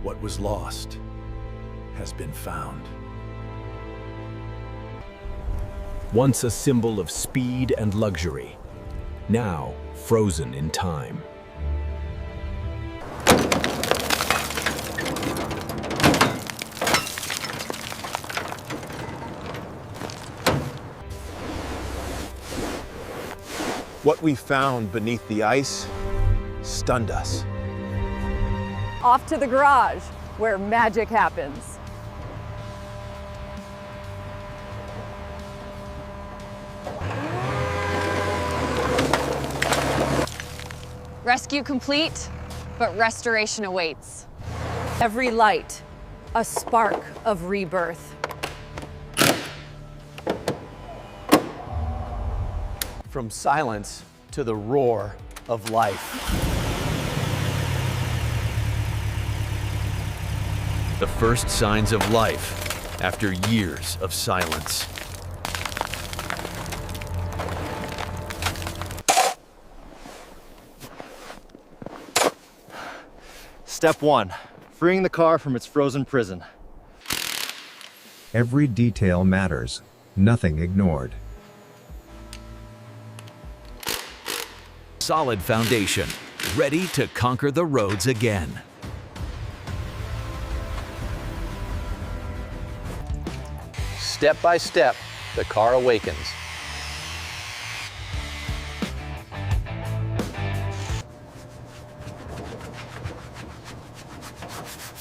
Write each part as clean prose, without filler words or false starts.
What was lost has been found. Once a symbol of speed and luxury, now frozen in time. What we found beneath the ice stunned us. Off to the garage, where magic happens. Rescue complete, but restoration awaits. Every light, a spark of rebirth. From silence to the roar of life. The first signs of life after years of silence. Step 1, freeing the car from its frozen prison. Every detail matters, nothing ignored. Solid foundation, ready to conquer the roads again. Step by step, the car awakens.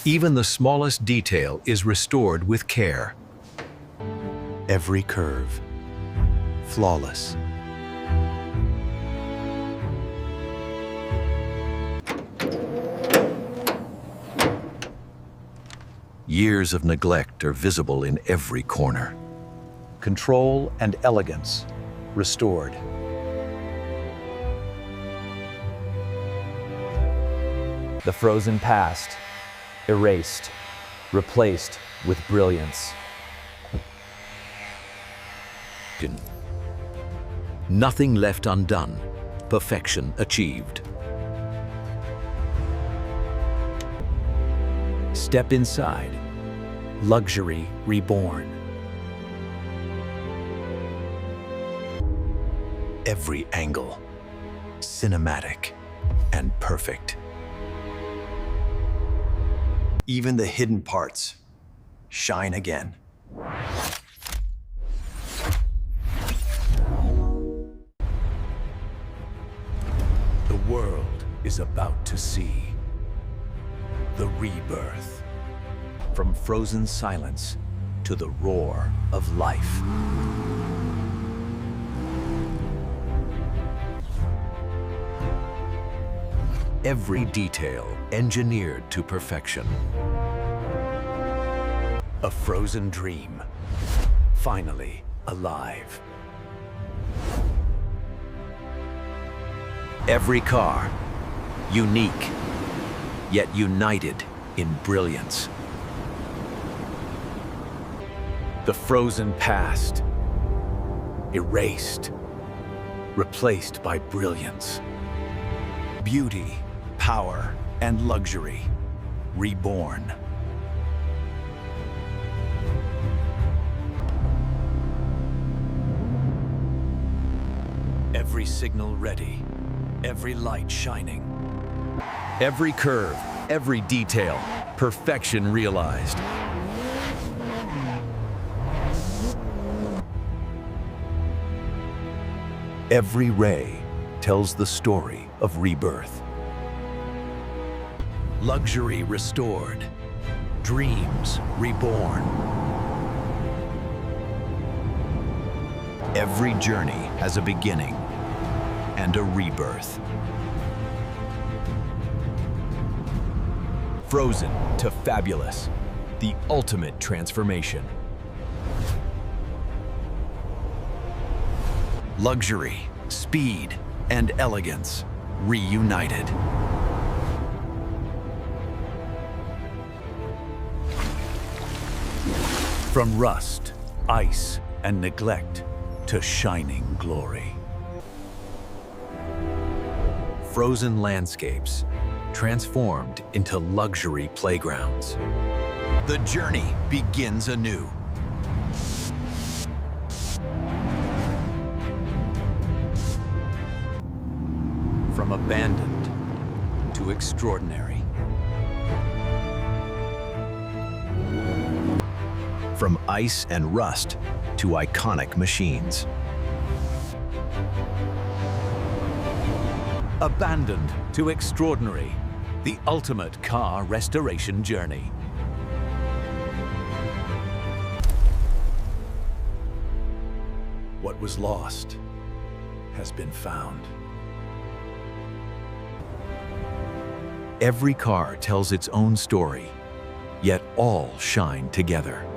Even the smallest detail is restored with care. Every curve, flawless. Years of neglect are visible in every corner. Control and elegance restored. The frozen past erased, replaced with brilliance. Nothing left undone, perfection achieved. Step inside, luxury reborn. Every angle, cinematic and perfect. Even the hidden parts shine again. The world is about to see the rebirth. From frozen silence to the roar of life. Every detail engineered to perfection. A frozen dream, finally alive. Every car, unique, yet united in brilliance. The frozen past, erased, replaced by brilliance. Beauty, power, and luxury, reborn. Every signal ready, every light shining. Every curve, every detail, perfection realized. Every ray tells the story of rebirth. Luxury restored, dreams reborn. Every journey has a beginning and a rebirth. Frozen to fabulous, the ultimate transformation. Luxury, speed, and elegance reunited. From rust, ice, and neglect to shining glory. Frozen landscapes, transformed into luxury playgrounds. The journey begins anew. From abandoned to extraordinary. From ice and rust to iconic machines. Abandoned to extraordinary, the ultimate car restoration journey. What was lost has been found. Every car tells its own story, yet all shine together.